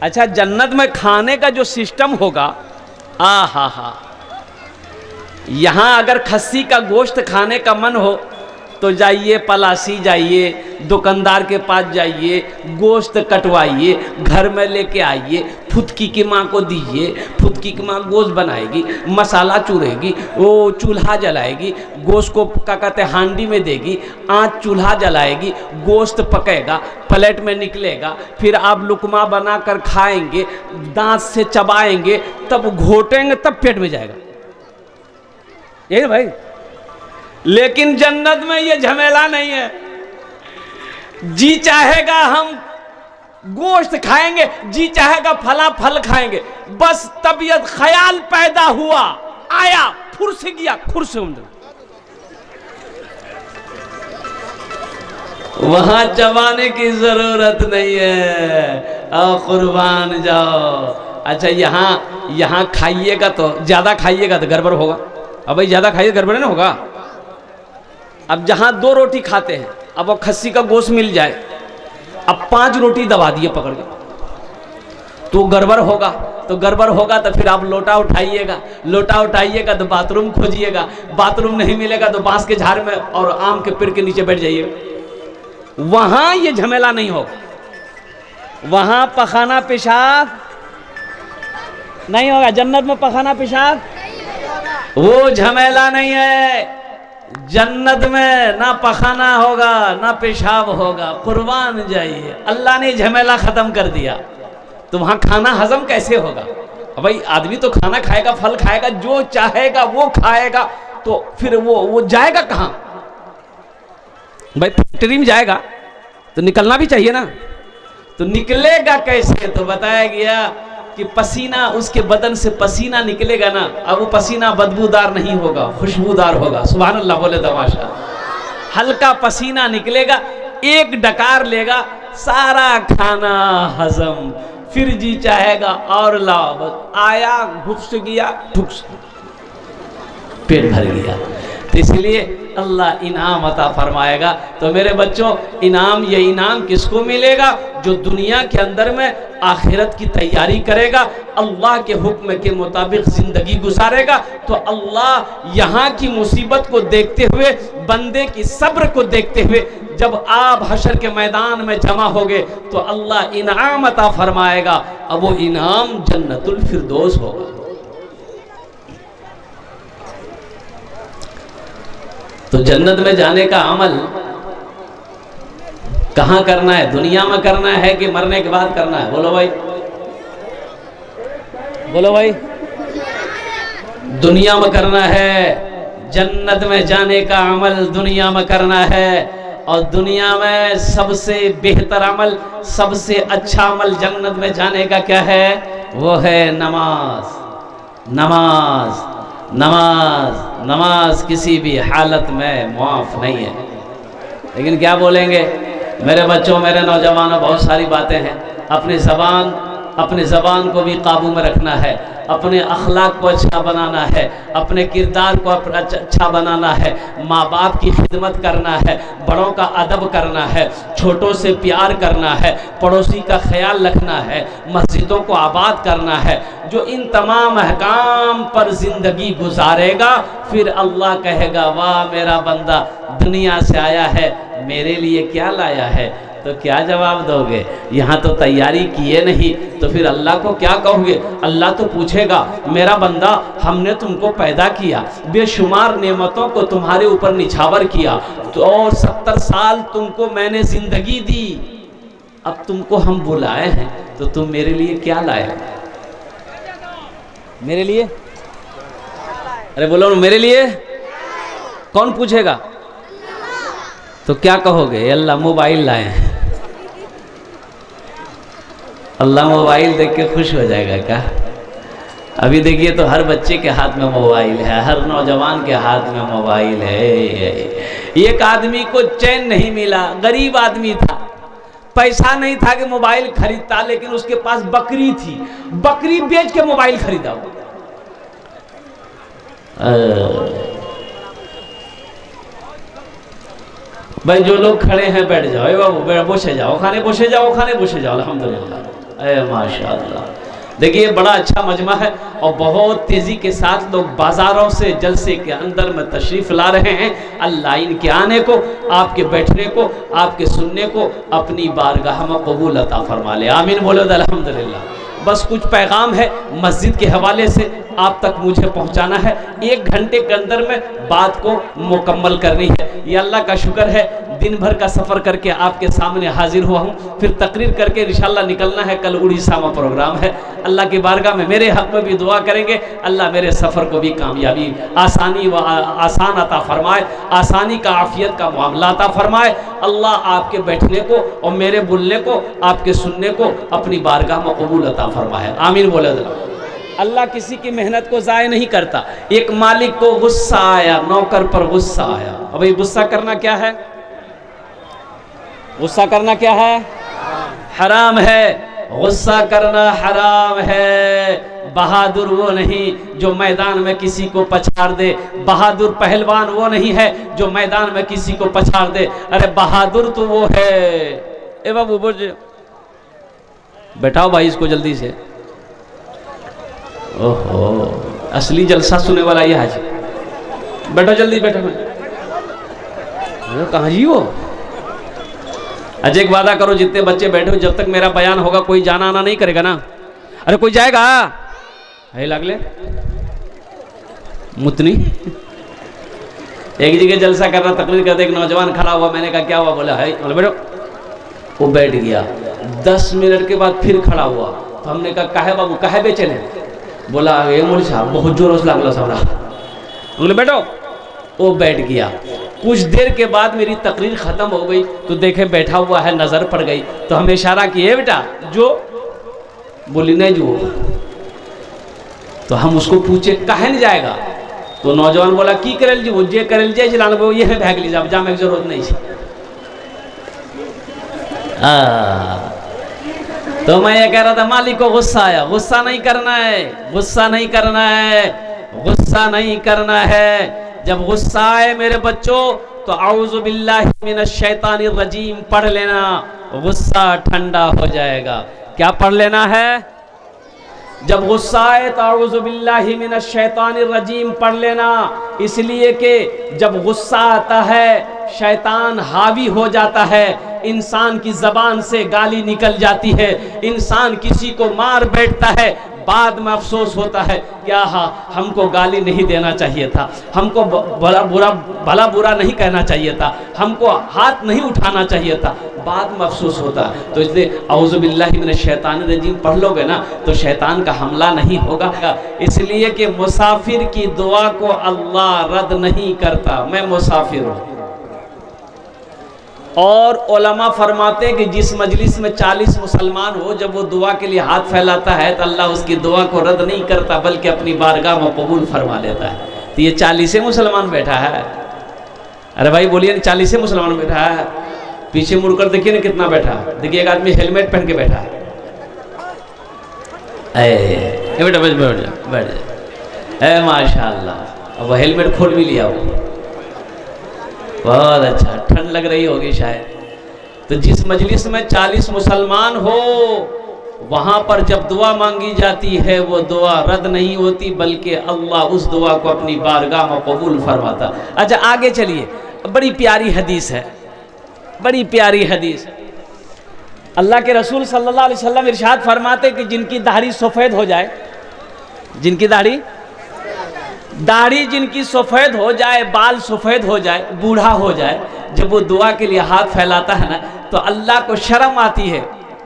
अच्छा, जन्नत में खाने का जो सिस्टम होगा, आ हा, यहाँ अगर खस्सी का गोश्त खाने का मन हो तो जाइए पलासी, जाइए दुकानदार के पास जाइए, गोश्त कटवाइए, घर में लेके आइए, फुदकी की माँ को दीजिए, फुदकी की माँ गोश्त बनाएगी, मसाला चूरेगी, वो चूल्हा जलाएगी, गोश्त को क्या कहते हैं हांडी में देगी, आँच चूल्हा जलाएगी, गोश्त पकेगा, प्लेट में निकलेगा, फिर आप लुकमा बना कर खाएंगे, दांत से चबाएंगे, तब घोटेंगे, तब पेट में जाएगा। यही भाई। लेकिन जन्नत में ये झमेला नहीं है। जी चाहेगा हम गोश्त खाएंगे, जी चाहेगा फला फल खाएंगे, बस तबीयत ख्याल पैदा हुआ, आया, फुर से गया, खुर से उमड़। वहां चबाने की जरूरत नहीं है, आओ कुर्बान जाओ। अच्छा, यहाँ खाइएगा तो ज्यादा खाइएगा तो गड़बड़ होगा। अब भाई ज्यादा खाइए गड़बड़ नहीं होगा। अब जहाँ 2 रोटी खाते हैं, अब वो खस्सी का गोश्त मिल जाए, अब 5 रोटी दबा दिए पकड़ के, तो गड़बड़ होगा। तो गड़बड़ होगा तो फिर आप लोटा उठाइएगा, लोटा उठाइएगा तो बाथरूम खोजिएगा, बाथरूम नहीं मिलेगा तो बांस के झाड़ में और आम के पेड़ के नीचे बैठ जाइएगा। वहां ये झमेला नहीं होगा। वहां पखाना पेशाब नहीं होगा। जन्नत में पखाना पेशाब वो झमेला नहीं है। जन्नत में ना पखाना होगा ना पेशाब होगा। कुर्बान जाइए, अल्लाह ने झमेला खत्म कर दिया। तो वहां खाना हजम कैसे होगा? भाई आदमी तो खाना खाएगा, फल खाएगा, जो चाहेगा वो खाएगा, तो फिर वो जाएगा कहां? भाई फैक्ट्री में जाएगा तो निकलना भी चाहिए ना, तो निकलेगा कैसे? तो बताया गया कि पसीना, उसके बदन से पसीना निकलेगा ना, अब वो पसीना बदबूदार नहीं होगा, खुशबूदार होगा। सुभान अल्लाह बोले तमाशा। हल्का पसीना निकलेगा, एक डकार लेगा, सारा खाना हजम, फिर जी चाहेगा और लाओ, बस आया, घुस गया, ठुक्स, पेट भर गया। तो इसलिए अल्लाह इनाम अता फरमाएगा। तो मेरे बच्चों, इनाम, ये इनाम किसको मिलेगा? जो दुनिया के अंदर में आखिरत की तैयारी करेगा, अल्लाह के हुक्म के मुताबिक जिंदगी गुजारेगा। तो अल्लाह यहाँ की मुसीबत को देखते हुए, बंदे की सब्र को देखते हुए, जब आप हशर के मैदान में जमा होगे तो अल्लाह इनाम अता फरमाएगा। अब वो इनाम जन्नतुल फिरदौस होगा। तो जन्नत में जाने का अमल कहाँ करना है? दुनिया में करना है कि मरने के बाद करना है? बोलो भाई, बोलो भाई। दुनिया में करना है। जन्नत में जाने का अमल दुनिया में करना है। और दुनिया में सबसे बेहतर अमल, सबसे अच्छा अमल जन्नत में जाने का क्या है? वो है नमाज। नमाज, नमाज, नमाज किसी भी हालत में मुआफ नहीं है। लेकिन क्या बोलेंगे मेरे बच्चों, मेरे नौजवानों, बहुत सारी बातें हैं। अपने ज़बान को भी काबू में रखना है, अपने अखलाक को अच्छा बनाना है, अपने किरदार को अच्छा बनाना है, माँ बाप की खिदमत करना है, बड़ों का अदब करना है, छोटों से प्यार करना है, पड़ोसी का ख्याल रखना है, मस्जिदों को आबाद करना है। जो इन तमाम अहकाम पर ज़िंदगी गुजारेगा, फिर अल्लाह कहेगा, वाह मेरा बंदा दुनिया से आया है, मेरे लिए क्या लाया है? तो क्या जवाब दोगे? यहाँ तो तैयारी किए नहीं, तो फिर अल्लाह को क्या कहोगे? अल्लाह तो पूछेगा, मेरा बंदा हमने तुमको पैदा किया, बेशुमार नेमतों को तुम्हारे ऊपर निछावर किया, तो और 70 साल तुमको मैंने जिंदगी दी, अब तुमको हम बुलाए हैं, तो तुम मेरे लिए क्या लाए? मेरे लिए? अरे बोलो मेरे लिए। कौन पूछेगा? तो क्या कहोगे? अल्लाह मोबाइल लाए हैं। अल्लाह मोबाइल देख के खुश हो जाएगा क्या? अभी देखिए तो हर बच्चे के हाथ में मोबाइल है, हर नौजवान के हाथ में मोबाइल है। एक आदमी को चैन नहीं मिला, गरीब आदमी था, पैसा नहीं था कि मोबाइल खरीदता, लेकिन उसके पास बकरी थी, बकरी बेच के मोबाइल खरीदा। भाई जो लोग खड़े हैं बैठ जाओ, बाबू बसे जाओ, खाने बसे जाओ, खाने बसे जाओ। अल्हम्दुलिल्लाह। अरे माशाअल्लाह। देखिए बड़ा अच्छा मजमा है और बहुत तेज़ी के साथ लोग बाज़ारों से जलसे के अंदर में तशरीफ़ ला रहे हैं। अल्लाह इनके आने को, आपके बैठने को, आपके सुनने को अपनी बारगाह में कबूल अता फरमा ले। आमीन बोलो अल्हम्दुलिल्लाह। बस कुछ पैगाम है मस्जिद के हवाले से आप तक मुझे पहुंचाना है। 1 घंटे के अंदर में बात को मुकम्मल करनी है। ये अल्लाह का शुक्र है, दिन भर का सफ़र करके आपके सामने हाजिर हुआ हूँ। फिर तकरीर करके इंशाअल्लाह निकलना है। कल उड़ीसा में प्रोग्राम है। अल्लाह की बारगाह में मेरे हक़ में भी दुआ करेंगे। अल्लाह मेरे सफ़र को भी कामयाबी, आसानी व आसान अता फरमाए, आसानी का आफ़ियत का मामला अता फरमाए। अल्लाह आपके बैठने को और मेरे बोलने को, आपके सुनने को अपनी बारगाह में कबूल अता फरमाए। आमीन बोले। अल्लाह किसी की मेहनत को ज़ाय नहीं करता। एक मालिक को गुस्सा आया, नौकर पर गुस्सा आया। अब ये गुस्सा करना क्या है? गुस्सा करना क्या है? हराम है। गुस्सा करना हराम है। बहादुर वो नहीं जो मैदान में किसी को पछाड़ दे। बहादुर पहलवान वो नहीं है जो मैदान में किसी को पछाड़ दे। अरे बहादुर तो वो है। ए बाबू बोल, बैठाओ भाई इसको जल्दी से। ओहो, असली जलसा सुने वाला ये हाजी। बैठो जल्दी बैठो। कहाँ जी हो? अच्छा एक वादा करो, जितने बच्चे बैठे हो, जब तक मेरा बयान होगा कोई जाना आना नहीं करेगा ना? अरे कोई जाएगा? है लागले मुतनी। एक जगह जलसा करना, तकरीर करते एक नौजवान खड़ा हुआ। मैंने कहा क्या हुआ? बोला है, बोले बैठो। वो बैठ गया। 10 मिनट के बाद फिर खड़ा हुआ। तो हमने कहा काहे बाबू, काहे बेचैन है? बोला ये मौलवी साहब बहुत जोर से लागला सामना। बोले बैठो। वो बैठ गया। कुछ देर के बाद मेरी तकरीर ख़त्म हो गई तो देखे बैठा हुआ है, नज़र पड़ गई तो हम इशारा किए बेटा जो। बोली नहीं जो। तो हम उसको पूछे काहे नहीं जाएगा? तो नौजवान बोला की करल जी, वो जे करल जे चलान वो ये है भाग ली जा, जामे की जरूरत नहीं है। तो मैं ये कह रहा था मालिक को गुस्सा आया। गुस्सा नहीं करना है, गुस्सा नहीं करना है, गुस्सा नहीं करना है। जब गुस्सा आए मेरे बच्चों तो औज़ु बिल्लाहि मिनश शैतानिर रजीम पढ़ लेना, गुस्सा ठंडा हो जाएगा। क्या पढ़ लेना है? जब गुस्सा आए तो औज़ु बिल्लाहि मिनश शैतानिर रजीम पढ़ लेना। इसलिए कि जब गुस्सा आता है शैतान हावी हो जाता है, इंसान की ज़बान से गाली निकल जाती है, इंसान किसी को मार बैठता है, बाद में अफसोस होता है क्या हमको गाली नहीं देना चाहिए था, हमको भला बुरा नहीं कहना चाहिए था, हमको हाथ नहीं उठाना चाहिए था, बाद में अफसोस होता है। तो इसलिए औज़ु बिल्लाहि मिनश शैतानिर रजीम पढ़ लोगे ना तो शैतान का हमला नहीं होगा। इसलिए कि मुसाफिर की दुआ को अल्लाह रद्द नहीं करता। मैं मुसाफिर हूँ। और उलमा फरमाते कि जिस मजलिस में 40 मुसलमान हो, जब वो दुआ के लिए हाथ फैलाता है तो अल्लाह उसकी दुआ को रद्द नहीं करता बल्कि अपनी बारगाह में कबूल फरमा लेता है। तो ये 40 मुसलमान बैठा है। अरे भाई बोलिए ना, 40 मुसलमान बैठा है। पीछे मुड़कर देखिए ना कितना बैठा है। देखिए एक आदमी हेलमेट पहन के बैठा है। बेटा बैठ जा, बैठ जा। माशाअल्लाह। अब हेलमेट खोल भी लिया वो। बहुत अच्छा, ठंड लग रही होगी शायद। तो जिस मजलिस में 40 मुसलमान हो वहाँ पर जब दुआ मांगी जाती है वो दुआ रद्द नहीं होती बल्कि अल्लाह उस दुआ को अपनी बारगाह में कबूल फरमाता। अच्छा आगे चलिए, बड़ी प्यारी हदीस है, बड़ी प्यारी हदीस। अल्लाह के रसूल सल्लल्लाहु अलैहि वसल्लम इरशाद फरमाते कि जिनकी दाढ़ी सफ़ेद हो जाए, जिनकी दाढ़ी जिनकी सफ़ेद हो जाए, बाल सफ़ेद हो जाए, बूढ़ा हो जाए, जब वो दुआ के लिए हाथ फैलाता है ना तो अल्लाह को शर्म आती है।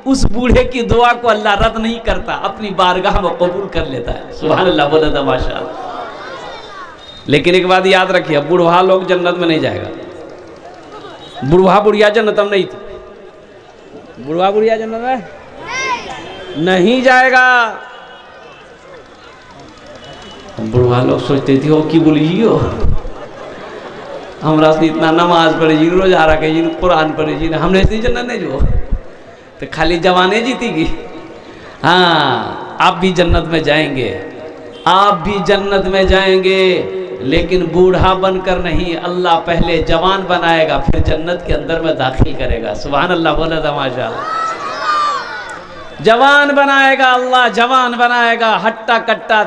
उस बूढ़े की दुआ को अल्लाह रद्द नहीं करता, अपनी बारगाह में कबूल कर लेता है। सुभान अल्लाह, बोला था माशाअल्लाह। लेकिन एक बात याद रखिए, बूढ़ा लोग जन्नत में नहीं जाएगा। बूढ़ा बुढ़िया जन्नत में नहीं थी। बूढ़ा बुढ़िया जन्नत में नहीं जाएगा। बुढ़वा लोग सोचते थे हो कि बोलियो हमरा से इतना नमाज पढ़े जी, रोजा रखे जी, कुरान पढ़े जी, हमने इतनी जन्नत नहीं जो तो खाली जवाने जीतीगी। हाँ आप भी जन्नत में जाएंगे, आप भी जन्नत में जाएंगे, लेकिन बूढ़ा बनकर नहीं, अल्लाह पहले जवान बनाएगा फिर जन्नत के अंदर में दाखिल करेगा। सुभान अल्लाह, बोला था माशाअल्लाह। जवान बनाएगा अल्लाह, जवान बनाएगा। हट्टा कट्टा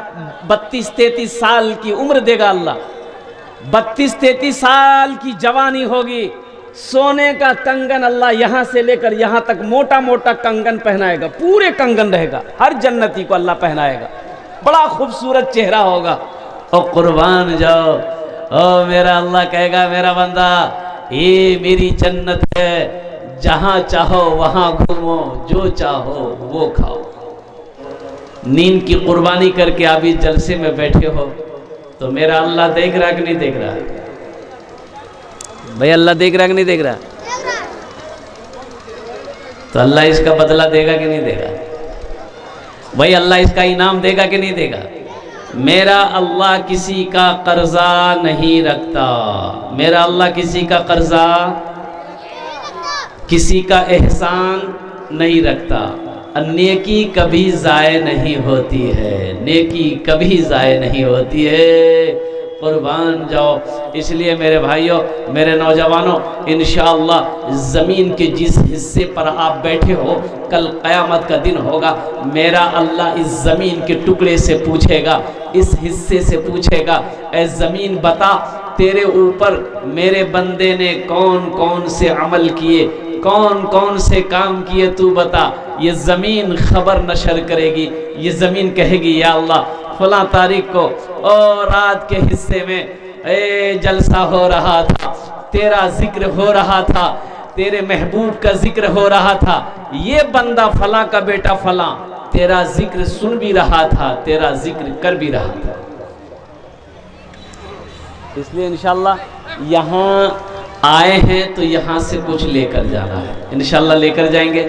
32-33 साल की उम्र देगा अल्लाह, 32-33 साल की जवानी होगी। सोने का कंगन अल्लाह यहाँ से लेकर यहाँ तक मोटा मोटा कंगन पहनाएगा, पूरे कंगन रहेगा, हर जन्नती को अल्लाह पहनाएगा। बड़ा खूबसूरत चेहरा होगा। और कुर्बान जाओ, ओ मेरा अल्लाह कहेगा मेरा बंदा ये मेरी जन्नत है, जहां चाहो वहां घूमो, जो चाहो वो खाओ। नींद की कुर्बानी करके आप इस जलसे में बैठे हो तो मेरा अल्लाह देख रहा कि नहीं देख रहा? भाई अल्लाह देख रहा कि नहीं देख रहा? तो अल्लाह इसका बदला देगा कि नहीं देगा? भाई अल्लाह इसका इनाम देगा कि नहीं देगा? मेरा अल्लाह किसी का कर्जा नहीं रखता, मेरा अल्लाह किसी का कर्जा, किसी का एहसान नहीं रखता। नेकी कभी ज़ाय नहीं होती है, नेकी कभी ज़ाय नहीं होती है। कुर्बान जाओ। इसलिए मेरे भाइयों, मेरे नौजवानों, इंशाअल्लाह ज़मीन के जिस हिस्से पर आप बैठे हो, कल क़यामत का दिन होगा, मेरा अल्लाह इस ज़मीन के टुकड़े से पूछेगा, इस हिस्से से पूछेगा, ऐ ज़मीन बता तेरे ऊपर मेरे बंदे ने कौन कौन से अमल किए, कौन कौन से काम किए, तू बता। ये ज़मीन खबर नशर करेगी, ये ज़मीन कहेगी या अल्लाह फलां तारीख को और रात के हिस्से में जलसा हो रहा था, तेरा जिक्र हो रहा था, तेरे महबूब का जिक्र हो रहा था, ये बंदा फलां का बेटा फलां तेरा जिक्र सुन भी रहा था, तेरा जिक्र कर भी रहा था। इसलिए इंशाअल्लाह यहाँ आए हैं तो यहाँ से कुछ लेकर जाना है, इंशाअल्लाह लेकर जाएंगे।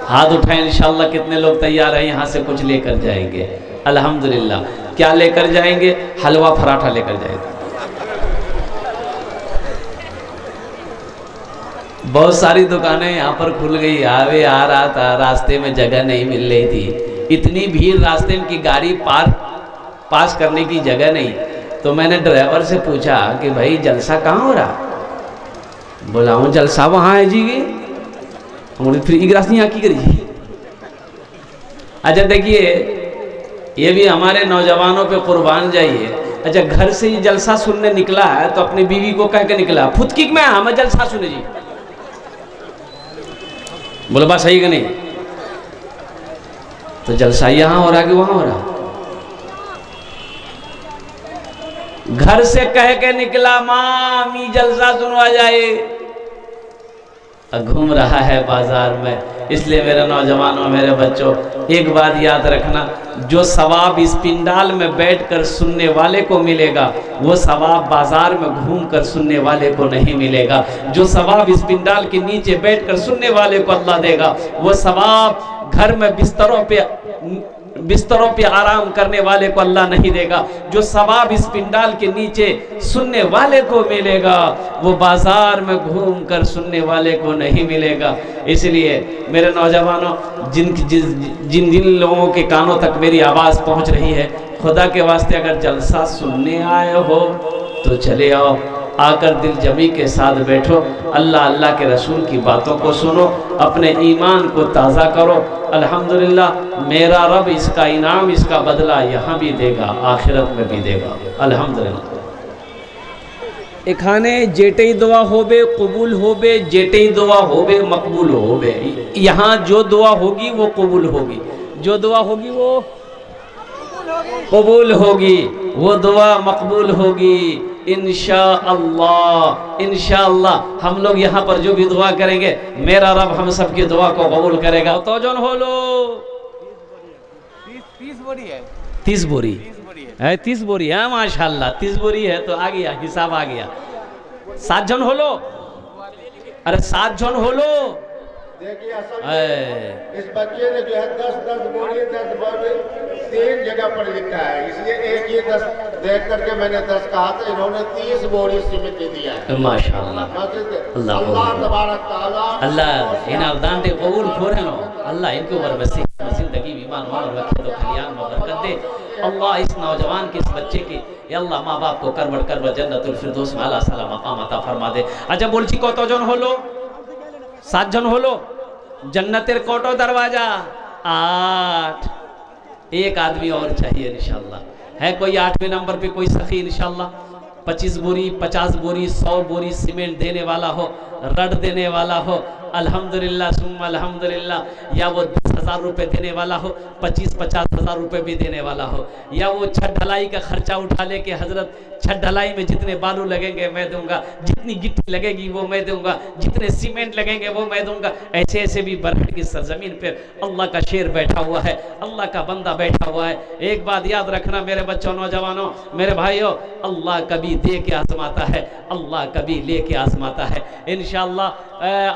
हाथ उठाएं इंशाअल्लाह, कितने लोग तैयार हैं यहाँ से कुछ लेकर जाएंगे? अल्हम्दुलिल्लाह। क्या लेकर जाएंगे? हलवा पराठा लेकर जाएंगे। बहुत सारी दुकानें यहाँ पर खुल गई, आवे आ रहा था, रास्ते में जगह नहीं मिल रही थी, इतनी भीड़, रास्ते में की गाड़ी पास करने की जगह नहीं। तो मैंने ड्राइवर से पूछा कि भाई जलसा कहाँ हो रहा? बोला हूँ जलसा वहाँ है जी, हमारी फिर इगरास यहाँ की करिए। अच्छा देखिए, ये भी हमारे नौजवानों पे कुर्बान जाइए। अच्छा घर से ये जलसा सुनने निकला है तो अपनी बीवी को कह के निकला, फुदकी में हमें जलसा सुने जी। बोले बात सही कि नहीं? तो जलसा यहाँ हो रहा कि वहां हो रहा? घर से कह के निकला, मामी जलसा सुनवा जाए, घूम रहा है बाजार में। इसलिए मेरे नौजवानों, मेरे बच्चों, एक बात याद रखना, जो सवाब इस पिंडाल में बैठकर सुनने वाले को मिलेगा, वो सवाब बाजार में घूमकर सुनने वाले को नहीं मिलेगा। जो सवाब इस पिंडाल के नीचे बैठकर सुनने वाले को अल्लाह देगा, वो सवाब घर में बिस्तरों पे आराम करने वाले को अल्लाह नहीं देगा। जो सवाब इस पिंडाल के नीचे सुनने वाले को मिलेगा, वो बाजार में घूम कर सुनने वाले को नहीं मिलेगा। इसलिए मेरे नौजवानों, जिन लोगों के कानों तक मेरी आवाज़ पहुंच रही है, खुदा के वास्ते अगर जलसा सुनने आए हो तो चले आओ, आकर दिल जमी के साथ बैठो, अल्लाह अल्लाह के रसूल की बातों को सुनो, अपने ईमान को ताज़ा करो। अल्हम्दुलिल्लाह मेरा रब इसका इनाम, इसका बदला यहाँ भी देगा, आखिरत में भी देगा। अल्हम्दुलिल्लाह। एखाने जेटे दुआ होबे कबूल होबे, जेटे दुआ होबे मकबूल होबे। यहाँ जो दुआ होगी वो कबूल होगी, जो दुआ होगी वो कबूल होगी, वो दुआ मकबूल होगी इंशाअल्लाह। इंशाअल्लाह हम लोग यहाँ पर जो भी दुआ करेंगे, मेरा रब हम सबकी दुआ को कबूल करेगा। तो जौन हो लो 30 बोरी है, 30 बोरी है, 30 बोरी है, माशाल्लाह 30 बोरी है तो आ गया, हिसाब आ गया। 7 जन हो लो, अरे 7 जन हो लो। देखिए इस बच्चे ने जो है 10 बोरी 10 बोरी 3 जगह पर लिखा है, इसलिए एक ही 10 देख करके मैंने 10 कहा था, इन्होंने 30 बोरी सीमेंट दिया है। माशाअल्लाह, अल्लाह तबारक तआला अल्लाह इन अवदान दे कबूल खोरे लो, अल्लाह इनको बरबसी जिंदगी ईमान वाला रखे तो खलियान में बरकत दे। अल्लाह इस नौजवान के, इस बच्चे की, या अल्लाह माँ बाप को करबड़ जन्नतुल फिरदौस में आला साला मकाम अता फरमा दे। अच्छा बोलছি কতজন হলো? 7 জন হলো। जन्नतेर कोटो दरवाजा 8। एक आदमी और चाहिए इंशाल्लाह। है कोई 8वें नंबर पे कोई सखी इंशाल्लाह? 25 बोरी, 50 बोरी, 100 बोरी सीमेंट देने वाला हो, रड देने वाला हो, अल्हम्दुलिल्लाह सुम्मा अल्हम्दुलिल्लाह। या वो 10,000 रुपये देने वाला हो, 25-50 हज़ार रुपये भी देने वाला हो। या वो छत ढलाई का खर्चा उठा ले कि हज़रत छत ढलाई में जितने बालू लगेंगे मैं दूंगा, जितनी गिट्टी लगेगी वो मैं दूंगा, जितने सीमेंट लगेंगे वो मैं दूंगा। ऐसे ऐसे भी बरहट की सरजमीन पर अल्लाह का शेर बैठा हुआ है, अल्लाह का बंदा बैठा हुआ है। एक बात याद रखना मेरे बच्चों, नौजवानों, मेरे भाइयों, अल्लाह कभी दे के आजमाता है, अल्लाह कभी ले के आजमाता है। इंशाअल्लाह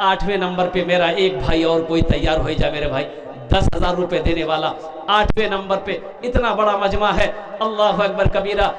8वें नंबर पे मेरा एक भाई और कोई तैयार हो जाए मेरे भाई, 10,000 रुपये देने वाला। 8वें नंबर पे इतना बड़ा मजमा है, अल्लाह अकबर कबीरा।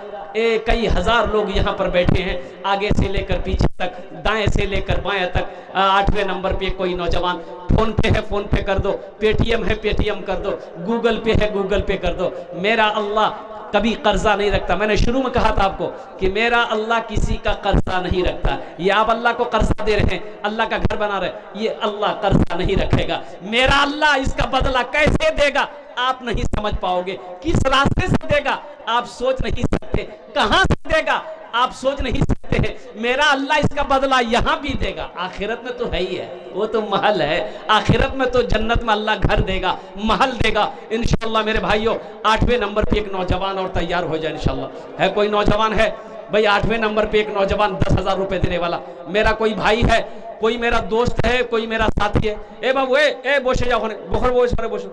कई हज़ार लोग यहाँ पर बैठे हैं, आगे से लेकर पीछे तक, दाएं से लेकर बाएं तक। 8वें नंबर पे कोई नौजवान फोन पे है, फोन पे कर दो, पेटीएम है, पेटीएम कर दो, गूगल पे है, गूगल पे कर दो। मेरा अल्लाह कभी कर्जा नहीं रखता। मैंने शुरू में कहा था आपको कि मेरा अल्लाह किसी का कर्जा नहीं रखता। ये आप अल्लाह को कर्जा दे रहे हैं, अल्लाह का घर बना रहे, ये अल्लाह कर्जा नहीं रखेगा। मेरा अल्लाह इसका बदला कैसे देगा आप नहीं समझ पाओगे। किस रास्ते से देगा आप सोच नहीं सकते, कहां से देगा आप सोच नहीं सकते हैं। मेरा अल्लाह इसका बदला यहां भी देगा, आखिरत में तो है ही है, वो तो महल है। आखिरत में तो जन्नत में अल्लाह घर देगा, महल देगा इंशाअल्लाह। मेरे भाइयों 8वें नंबर पे एक नौजवान और तैयार हो जाए इंशाअल्लाह। है कोई नौजवान है भाई? 8वें नंबर पे एक नौजवान 10,000 रुपये देने वाला। मेरा कोई भाई है, कोई मेरा दोस्त है, कोई मेरा साथी है। ए बाबू ए बसे जाओ, बोखर बसो,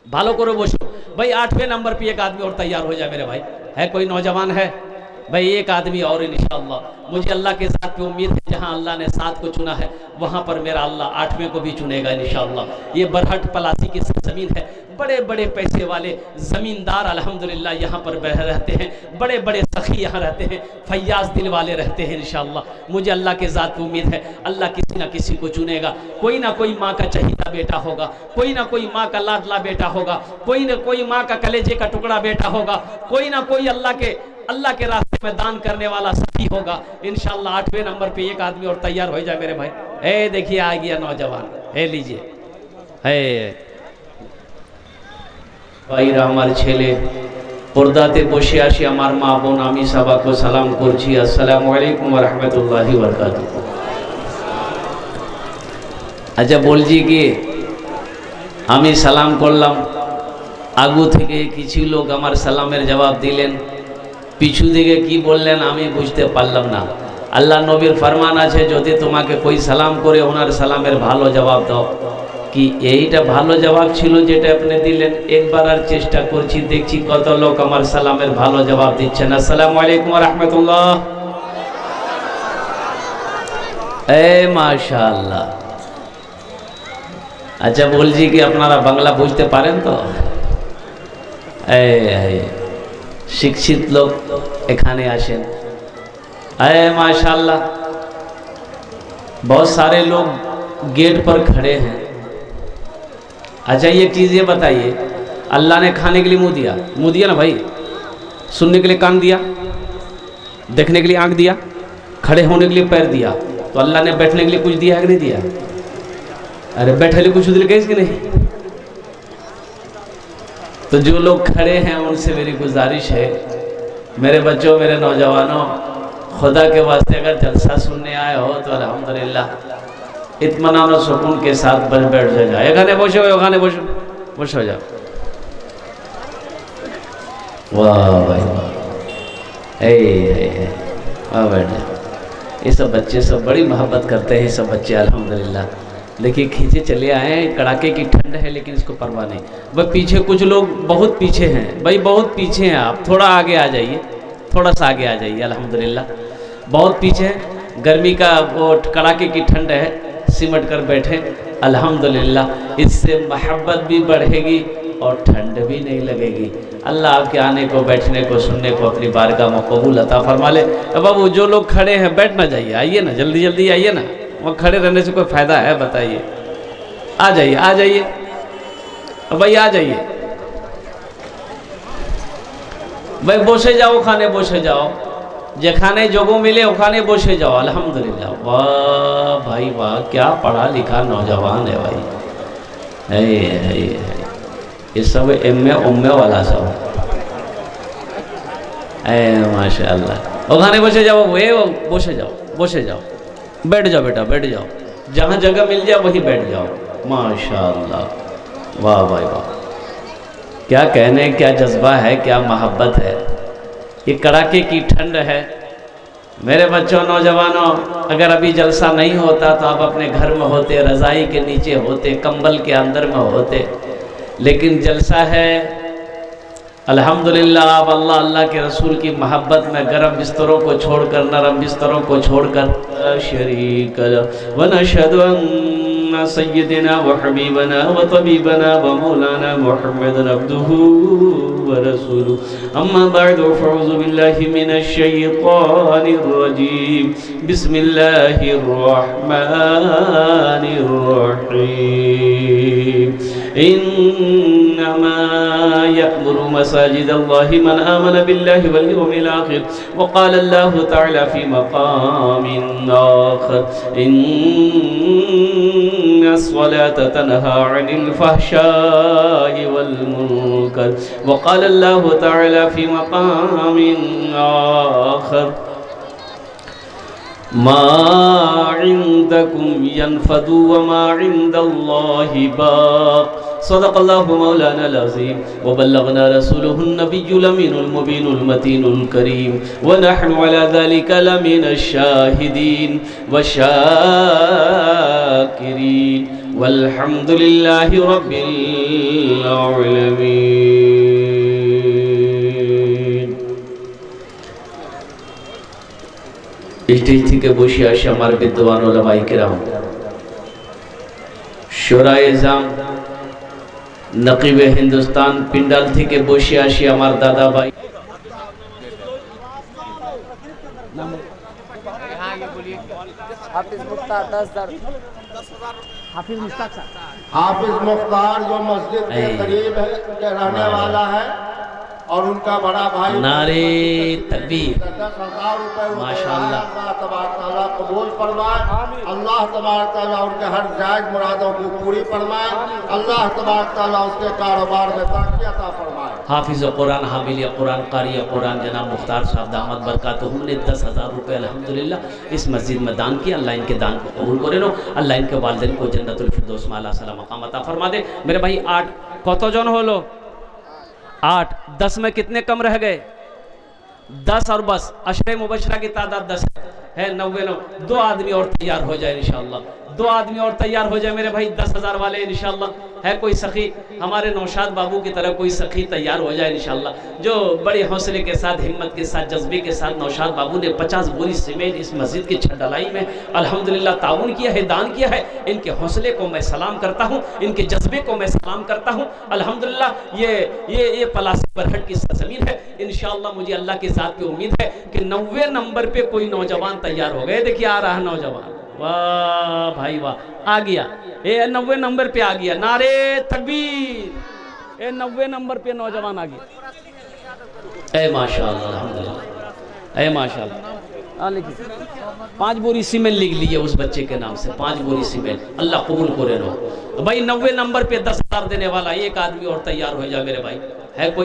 भालो करो बसो भाई। 8वें नंबर पे एक आदमी और तैयार हो जाए मेरे भाई। है कोई नौजवान है भाई? एक आदमी और इंशाअल्लाह। मुझे अल्लाह के साथ पे उम्मीद है, जहां अल्लाह ने 7 को चुना है वहां पर मेरा अल्लाह 8वें को भी चुनेगा इंशाअल्लाह। ये बरहट पलासी की ज़मीन है, बड़े बड़े पैसे वाले ज़मींदार अल्हम्दुलिल्लाह यहाँ पर रहते हैं, बड़े बड़े सखी यहाँ रहते हैं, फैयाज दिल वाले रहते हैं इंशाअल्लाह। मुझे अल्लाह के ज़ात पे उम्मीद है, अल्लाह किसी ना किसी को चुनेगा। कोई ना कोई माँ का चहीता बेटा होगा, कोई ना कोई माँ का लाडला बेटा होगा, कोई ना कोई माँ का कलेजे का टुकड़ा बेटा होगा, कोई ना कोई अल्लाह के रास्ते में दान करने वाला सखी होगा इंशाअल्लाह। 8वें नंबर पे एक आदमी और तैयार हो जाए मेरे भाई। ए देखिए आ गया नौजवान, है लीजिए। है ভাইরা আমার ছেলে পর্দাতে বসে আসি, আমার মা বোন, আমি সবাইকে সালাম করছি, আসসালামু আলাইকুম ওয়া রাহমাতুল্লাহি ওয়া বারাকাতুহু। আচ্ছা বলছি কি, আমি সালাম করলাম, আগু থেকে কিছু লোক আমার সালামের জবাব দিলেন, পিছু দিকে কি বললেন আমি বুঝতে পারলাম না। আল্লাহ নবীর ফরমান আছে, যদি তোমাকে कोई সালাম করে ওনার সালামের ভালো জবাব দাও। कि এইটা ভালো জবাব ছিল যেটা আপনি দিলেন? একবার আর চেষ্টা করছি, দেখছি কত লোক আমার সালামের ভালো জবাব দিচ্ছেন। আসসালামু আলাইকুম ওয়া রাহমাতুল্লাহ। এ মাশাআল্লাহ। আচ্ছা বলছি কি আপনারা বাংলা বুঝতে পারেন তো? শিক্ষিত লোক এখানে আসেন। माशाअल्लाह बहुत सारे लोग गेट पर खड़े हैं। अच्छा ये चीज़ ये बताइए, अल्लाह ने खाने के लिए मुंह दिया ना भाई, सुनने के लिए कान दिया, देखने के लिए आंख दिया, खड़े होने के लिए पैर दिया, तो अल्लाह ने बैठने के लिए कुछ दिया है कि नहीं दिया? अरे बैठे लिए कुछ दिल कि नहीं? तो जो लोग खड़े हैं उनसे मेरी गुजारिश है, मेरे बच्चों, मेरे नौजवानों, खुदा के वास्ते अगर जलसा सुनने आए हो तो अल्हम्दुलिल्लाह इत्मीनान और सुकून के साथ बस बैठ जाओ। एखाने बसो, ओखाने बसो जाओ। वाह भाई वाह, वाह बैठ जाओ। ये सब बच्चे सब बड़ी मोहब्बत करते हैं, सब बच्चे अल्हम्दुलिल्लाह। देखिए खींचे चले आए हैं, कड़ाके की ठंड है लेकिन इसको परवाह नहीं। भाई पीछे कुछ लोग बहुत पीछे हैं, भाई बहुत पीछे हैं, आप थोड़ा आगे आ जाइए, थोड़ा सा आगे आ जाइए। अल्हम्दुलिल्लाह बहुत पीछे हैं, गर्मी का वो कड़ाके की ठंड है, सिमट कर बैठे अल्हम्दुलिल्लाह। इससे मोहब्बत भी बढ़ेगी और ठंड भी नहीं लगेगी। अल्लाह आपके आने को, बैठने को, सुनने को अपनी बारगाह में कबूल अता फरमा ले। अब वो जो लोग खड़े हैं बैठ ना जाइए, आइए ना, जल्दी जल्दी आइए ना, वहाँ खड़े रहने से कोई फ़ायदा है बताइए? आ जाइए, आ जाइए भाई, आ जाइए भाई, बसे जाओ, खाने बसे जाओ, जेखाने जोगो मिले ओखाने बसे जाओ। अल्हम्दुलिल्लाह। वाह भाई वाह, क्या पढ़ा लिखा नौजवान है भाई, है ये सब एम्मे उम्मे वाला सब माशाअल्लाह। ओखाने बसे जाओ बसे जाओ बैठ जाओ बेटा बैठ जाओ, जहाँ जगह मिल जाए वहीं बैठ जाओ। माशाअल्लाह वाह भाई वाह, क्या कहने, क्या जज्बा है, क्या मोहब्बत है। ये कड़ाके की ठंड है मेरे बच्चों, नौजवानों, अगर अभी जलसा नहीं होता तो आप अपने घर में होते, रज़ाई के नीचे होते, कंबल के अंदर में होते, लेकिन जलसा है अल्हम्दुलिल्लाह। आप अल्लाह अल्लाह के रसूल की मोहब्बत में गर्म बिस्तरों को छोड़कर, नरम बिस्तरों को छोड़कर शरीक व नशहदु अन्ना सय्यदना व हबीबना व तबीबना व मौलाना मुहम्मदन अब्दुहु व रसूलुहु अम्मा बअदु फअऊज़ु बिल्लाहि मिनश शैतानिर रजीम बिस्मिल्लाहिर रहमानिर रहीम। इन्नमा यअमुरु मसाजिद अल्लाहि मन आमन बिल्लाहि वल यौमिल आखिर व क़ाल अल्लाहु तआला फ़ी मक़ामिन आखर इन्नस्सलात तनहा अनिल फ़हशाइ वल मुनकर व क़ाल अल्लाहु तआला फ़ी मक़ामिन आखर मा इंदकुम यनफदु व मा इंदल्लाहि बाक़। सदक़ल्लाहु मौलाना अज़ीम व बल्लगना रसूलुहुन नबियुल अमीनुल मुबीनुल मतीनुल करीम व नहनु अला ज़ालिका लमिनश शाहिदीन व शाकिरीन वल्हम्दुलिल्लाहि रब्बिल आलमीन। स्टेज থেকে বসে আসে আমার বিদ্বান উলামায়ে কিরাম, শোরায়ে জাম, नकीबे हिंदुस्तान पिंडाल থেকে বসে আসি আমার দাদা ভাই। हाफिज मुख्तार जो मस्जिद के करीब है के रहने वाला है और उनका बड़ा भाई नारे तकबीर 10,000 रुपए माशाअल्लाह। अल्लाह तबारक तआला कबूल फरमाए, अल्लाह तबारक तआला उनके हर जायज मुरादों को पूरी फरमाए, अल्लाह तबारक तआला उसके कारोबार में तरक्की अता फरमाए। हाफिज कुरान, हामिल कुरान, कारी कुरान जनाब मुख्तार साहब दामद बरकातुहू ने 10,000 रुपये अल्हम्दुलिल्लाह इस मस्जिद में दान किया। अल्लाह इनके दान को कबूल करे नो, अल्लाह इनके वालिदैन को जन्नतुल फिरदौस में आला सलाम मकाम अता फरमा दे। मेरे भाई 8 कत जन हलो 8, 10 में कितने कम रह गए? 10 और बस अशरे मुबशरा की तादाद 10 है 99। 2 आदमी और तैयार हो जाए इंशाअल्लाह, 2 आदमी और तैयार हो जाए मेरे भाई 10,000 वाले इंशाअल्लाह। है कोई सखी हमारे नौशाद बाबू की तरह कोई सखी तैयार हो जाए इंशाअल्लाह, जो बड़े हौसले के साथ, हिम्मत के साथ, जज्बे के साथ नौशाद बाबू ने 50 बोरी सीमेंट इस मस्जिद की छत ढलाई में अल्हम्दुलिल्लाह ताउन किया है, दान किया है। इनके हौसले को मैं सलाम करता हूँ, इनके जज्बे को मैं सलाम करता हूँ। अल्हम्दुलिल्लाह ये पलासी बरहट की सरजमीन है। इंशाअल्लाह मुझे अल्लाह के साथ की उम्मीद है कि 90 नंबर पे कोई नौजवान तैयार हो गए। देखिए आ रहा है नौजवान, वाह भाई वाह, आ गया ये 90 नंबर पे आ गया। नारे तकबीर, ये 90 नंबर पे नौजवान आ गया। ए माशाअल्लाह अल्हम्दुलिल्लाह, ए माशाअल्लाह। लिखिए 5 बोरी सीमेंट लिख लीजिए उस बच्चे के नाम से, 5 बोरी सीमेंट अल्लाह कबूल करे रो भाई। 90 नंबर पे 10,000 देने वाला एक आदमी और तैयार हो जाए मेरे भाई। है कोई